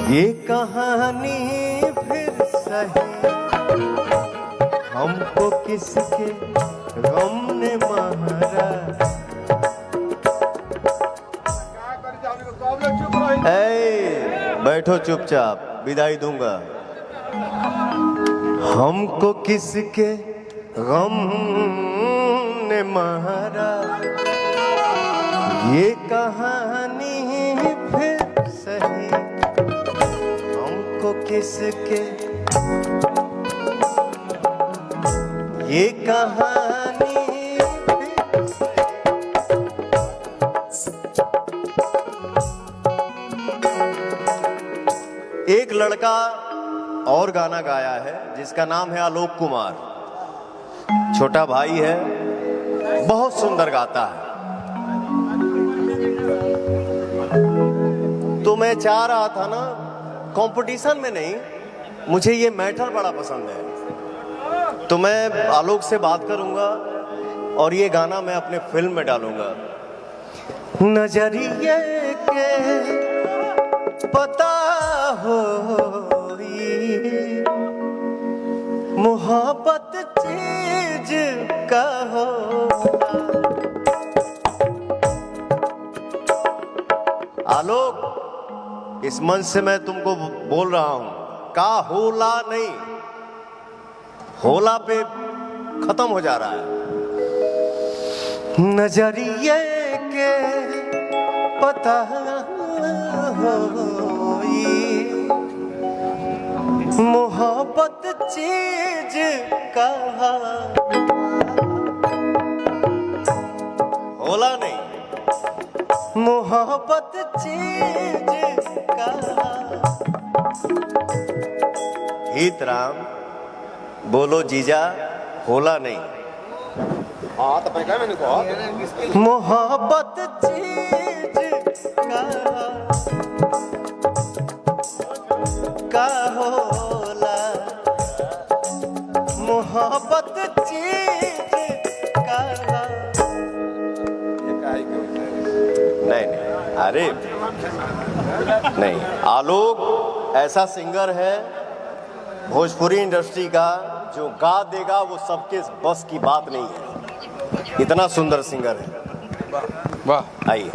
ये कहानी फिर सही हमको किसके गम ने मारा। बैठो चुपचाप, विदाई दूंगा। हमको किसके गम ने मारा, ये कहानी फिर सही हमको किसके, ये कहानी फिर सही। एक लड़का और गाना गाया है जिसका नाम है आलोक कुमार, छोटा भाई है, बहुत सुंदर गाता है। तो मैं चाह रहा था ना, कंपटीशन में नहीं, मुझे ये मैटर बड़ा पसंद है, तो मैं आलोक से बात करूंगा और ये गाना मैं अपने फिल्म में डालूंगा। नजरिए के पता हो मोहब्बत चीज का हो, आलोक इस मंच से मैं तुमको बोल रहा हूं, का होला नहीं, होला पे खत्म हो जा रहा है। नजरिए के पता हो मोहब्बत चीज का होला नहीं, मोहब्बत चीज का। हित राम बोलो जीजा, होला नहीं। हाँ तो क्या मैंने कहा, मोहब्बत चीज का होला, मोहब्बत चीज का। नहीं, अरे नहीं, आलोक ऐसा सिंगर है भोजपुरी इंडस्ट्री का जो गा देगा, वो सबके बस की बात नहीं है, इतना सुंदर सिंगर है। वाह, आइए।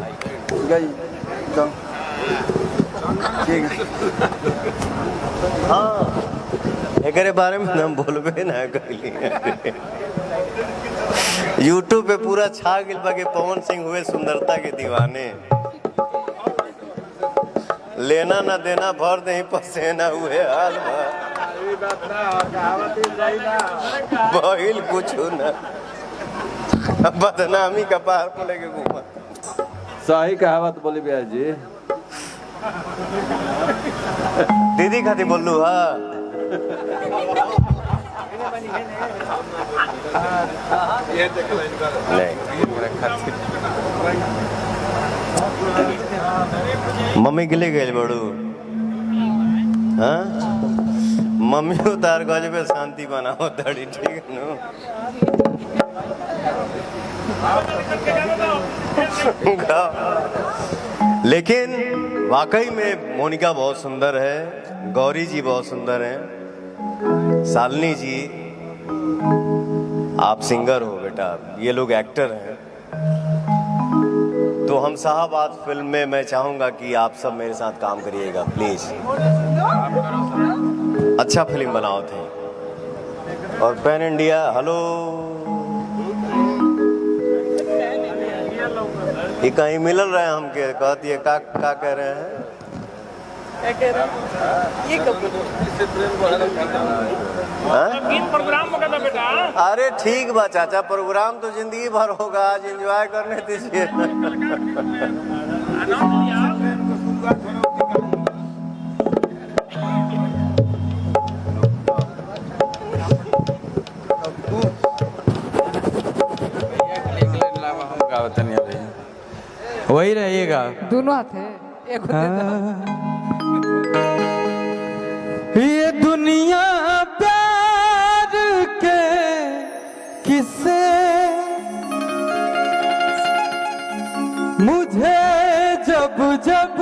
हाँ, एक बारे में हम बोलबे ना करिए। यूट्यूब पे पूरा छा गिल बगे पवन सिंह हुए सुंदरता के दीवाने, लेना ना देना भर नहीं पसेना हुए हाल बहिल कुछ न, बदनामी का पार को लेके घूमा। सही कहावत बोली भैया जी। दीदी खाती बोलू। हाँ, मम्मी गिले गए बड़ू। हाँ, मम्मी उतार गज पे शांति बनाओ तड़ी, ठीक है नो। लेकिन वाकई में मोनिका बहुत सुंदर है, गौरी जी बहुत सुंदर हैं, शालिनी जी आप सिंगर हो बेटा, ये लोग एक्टर हैं। तो हम साहबाद फिल्म में मैं चाहूंगा कि आप सब मेरे साथ काम करिएगा प्लीज। अच्छा फिल्म बनाओ थे और पैन इंडिया। हेलो, ये कहीं मिलल रहे हमके, कहती है का कह रहे हैं, क्या कह रहे हैं ये प्रोग्राम होगा बेटा। अरे ठीक बा चाचा, प्रोग्राम तो जिंदगी भर होगा, आज एंजॉय करने दीजिए। वही रहिएगा, दोनों हाथ है एक ये दुनिया प्यार के किसे मुझे जब जब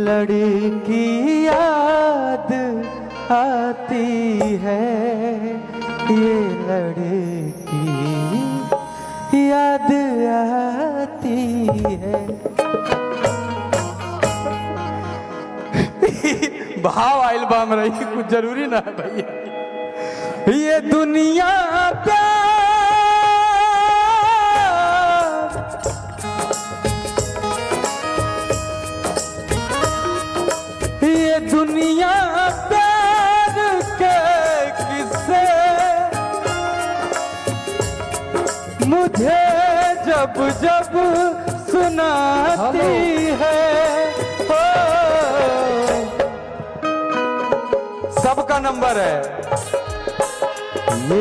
लड़की याद आती है, ये लड़की याद आती है। भाव आइल बाम रही, कुछ जरूरी ना है भैया। ये दुनिया प्यार, ये दुनिया प्यार के किस्से मुझे जब जब सुनाती है। सबका नंबर है। ये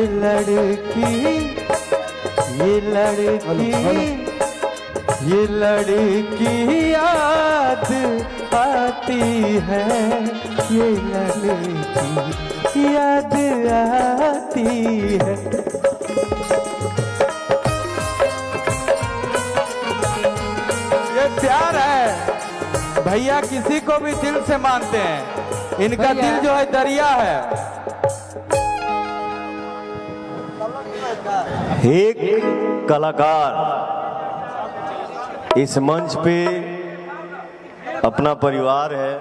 लड़की याद आती है, ये लड़की याद आती है। ये प्यार है भैया, किसी को भी दिल से मानते हैं। इनका दिल जो है दरिया है। एक कलाकार इस मंच पे अपना परिवार है,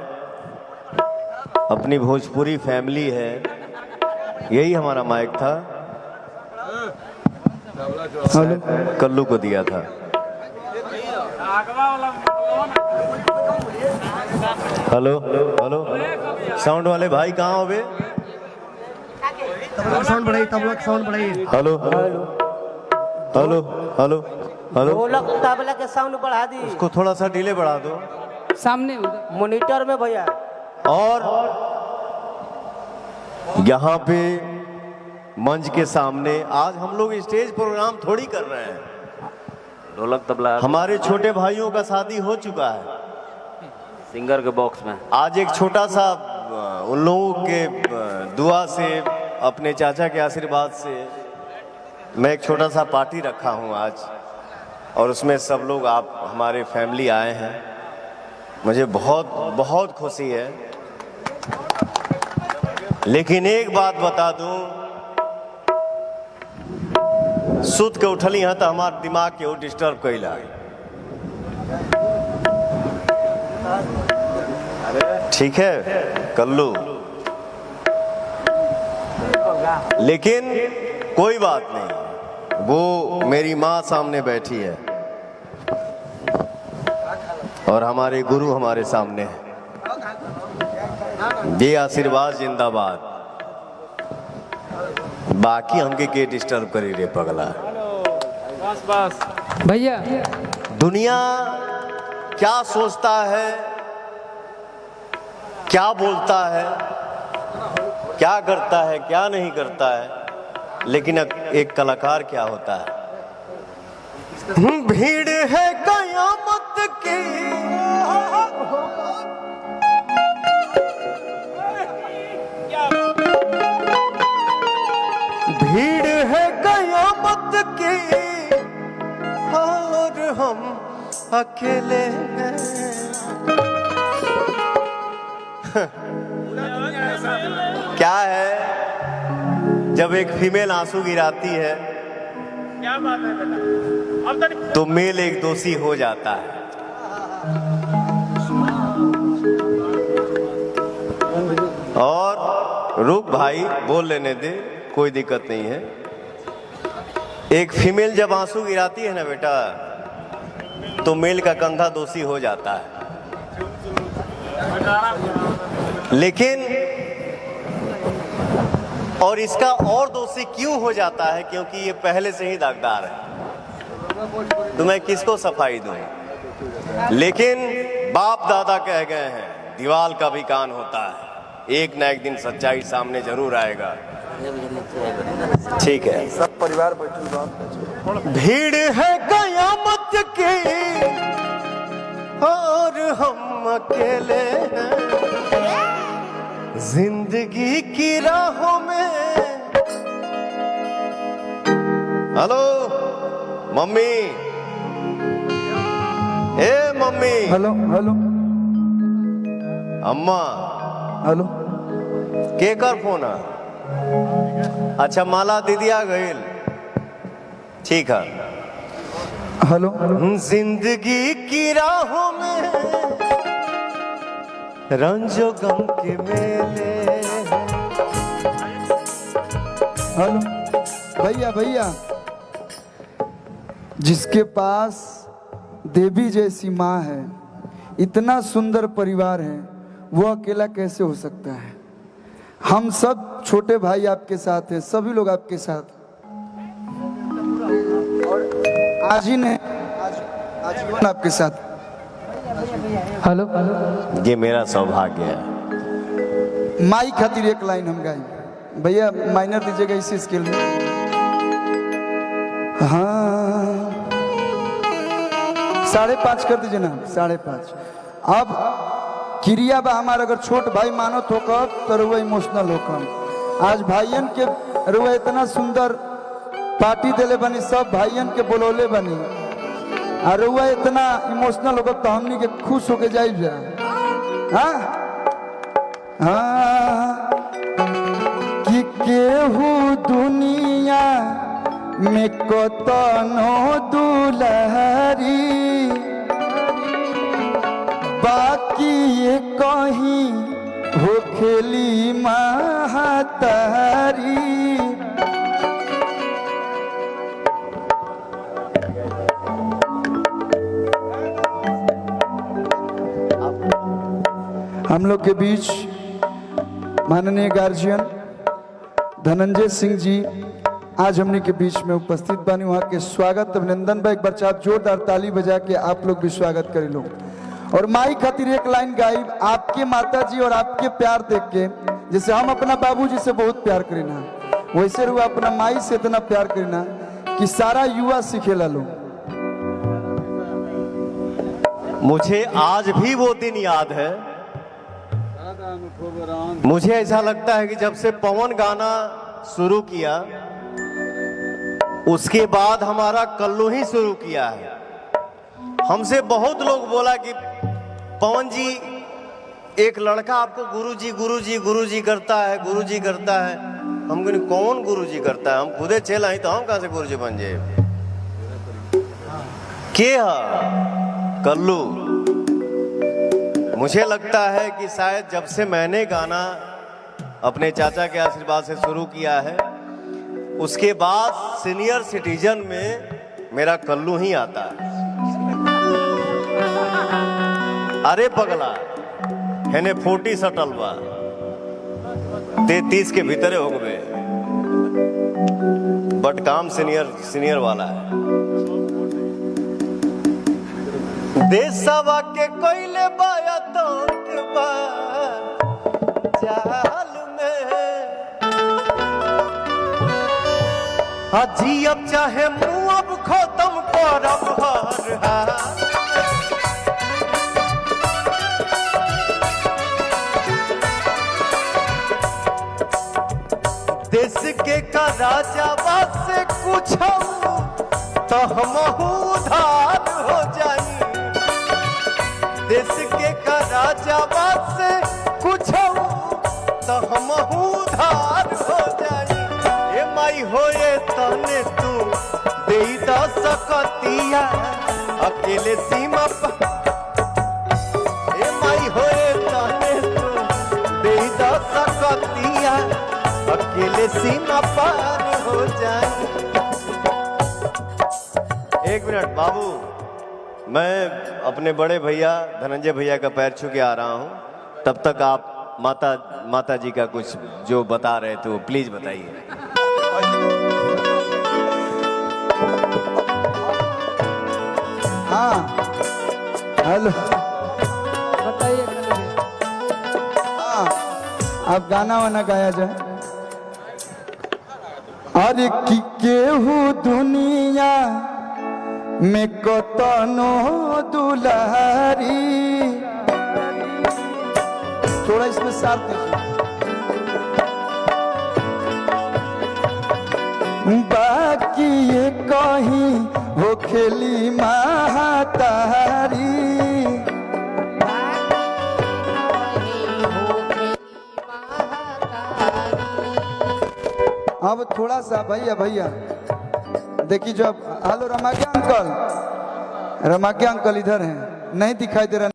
अपनी भोजपुरी फैमिली है, यही हमारा माइक था, कल्लू को दिया था। हेलो हेलो, साउंड वाले भाई कहाँ हो बे? साउंड बढ़ाइए, तबला का साउंड बढ़ाइए। Hello hello hello hello hello, dholak tabla के साउंड बढ़ा दी, उसको थोड़ा सा डिले बढ़ा दो सामने उधर। मॉनिटर में भैया। और यहाँ पे मंच के सामने आज हम लोग स्टेज प्रोग्राम थोड़ी कर रहे हैं। ढोलक तबला हमारे छोटे भाइयों का शादी हो चुका है। सिंगर के बॉक्स में आज एक छोटा सा उन लोगों के दुआ से, अपने चाचा के आशीर्वाद से मैं एक छोटा सा पार्टी रखा हूँ आज, और उसमें सब लोग आप हमारे फैमिली आए हैं। मुझे बहुत बहुत खुशी है। लेकिन एक बात बता दूं, सुत के उठली हैं तो हमारे दिमाग के वो डिस्टर्ब कैला। ठीक है कल्लू, लेकिन कोई बात नहीं, वो मेरी माँ सामने बैठी है और हमारे गुरु हमारे सामने है। ये आशीर्वाद जिंदाबाद। बाकी हमके के डिस्टर्ब करी रे पगला। भैया दुनिया क्या सोचता है, क्या बोलता है, क्या करता है, क्या नहीं करता है, लेकिन एक कलाकार क्या होता है। भीड़ है कयामत की, भीड़ है कयामत की, और हम अकेले हैं। क्या है जब एक फीमेल आंसू गिराती है, क्या बात है बेटा, तो मेल एक दोषी हो जाता है। और रुक भाई, बोल लेने दे, कोई दिक्कत नहीं है। एक फीमेल जब आंसू गिराती है ना बेटा, तो मेल का कंधा दोषी हो जाता है। लेकिन और इसका और दोषी क्यों हो जाता है, क्योंकि ये पहले से ही दागदार है। तो मैं किसको सफाई दूं। लेकिन बाप दादा कह गए हैं, दीवाल का भी कान होता है, एक ना एक दिन सच्चाई सामने जरूर आएगा। ठीक है, सब परिवार भीड़ है कयामत की, और हम अकेले हैं जिंदगी की राहों में। हेलो मम्मी, ए मम्मी, हेलो हेलो, अम्मा हेलो के कर फोन है? अच्छा माला दीदी आ गई, ठीक है। हेलो जिंदगी की राहों में रंजो गम के मेले। हेलो भैया भैया, जिसके पास देवी जैसी माँ है, इतना सुंदर परिवार है, वो अकेला कैसे हो सकता है? हम सब छोटे भाई आपके साथ हैं, सभी लोग आपके साथ। आज ही नहीं, आजीवन आपके साथ। हेलो ये मेरा सौभाग्य है। माई खातिर एक लाइन हम गाएं भैया, माइनर दीजिएगा इसी स्केल में। हाँ 5.5 कर दीजिए ना, 5.5। अब क्रिया बा हमारा, अगर छोट भाई मानो तो कब तो रुआ इमोशनल हो कम। आज भाईयन के रुआ इतना सुंदर पार्टी देले बनी, सब भाईयन के बोलौले बनी, और रुआ इतना इमोशनल होकर तो हमनी के खुश होके जाइब जा। हाँ हाँ कि केहू दुनिया में कतनो दुलहरी, बाकी ये कहीं हो खेली महतारी। हम लोग के बीच माननीय गार्जियन धनंजय सिंह जी आज हमने के बीच में उपस्थित बानी। वहाँ के स्वागत अभिनंदन बा, एक बार आप जोरदार ताली बजा के आप लोग भी स्वागत करें लोग। और माई खातिर एक लाइन गाई, आपके माता जी और आपके प्यार देख के, जैसे हम अपना बाबूजी से बहुत प्यार करीना, वैसे रुआ अपना माई से इतना प्यार करीना कि सारा युवा सीखेला लोग। मुझे आज भी वो दिन याद है। मुझे ऐसा लगता है कि जब से पवन गाना शुरू किया, उसके बाद हमारा कल्लू ही शुरू किया है। हमसे बहुत लोग बोला कि पवन जी एक लड़का आपको गुरुजी गुरुजी गुरुजी करता है, गुरुजी करता है। हम कहने कौन गुरुजी करता है? हम खुदे चल आई तो हम कहां से गुरुजी बन जाए? के कल्लू। मुझे लगता है कि शायद जब से मैंने गाना अपने चाचा के आशीर्वाद से शुरू किया है, उसके बाद सीनियर सिटीजन में मेरा कल्लू ही आता है। अरे पगला हेने 40 सटल बा, 33 के भीतरे हो गए, बट काम सीनियर वाला है। देशवा के कोयले बाया तो चाल में अजी अब चाहे मुँह अब खत्म करब हर हाल। देश के का राजा से कुछ तो हम उधार हो जाई। देश के का राजा से कुछ तो हम उधार हो जाई। ए माई होए तने तू दे दा सकतिया अकेले सीमा पर। ए माई होए तने तू दे दा सकतिया अकेले सीमा पार हो जाए। एक मिनट बाबू, मैं अपने बड़े भैया धनंजय भैया का पैर छू के आ रहा हूं, तब तक आप माता जी का कुछ जो बता रहे थे वो प्लीज बताइए। हाँ हेलो, बताइए। हाँ अब गाना वाना गाया जाए। अरे कि केहू दुनिया में कतनो दुलारी, थोड़ा इसमें साथ दीजिए। बाकी ये कहीं हो खेली महतारी, हाँ वो थोड़ा सा भैया भैया देखिए जो हेलो रमाज्ञा अंकल इधर हैं, नहीं दिखाई दे रहा।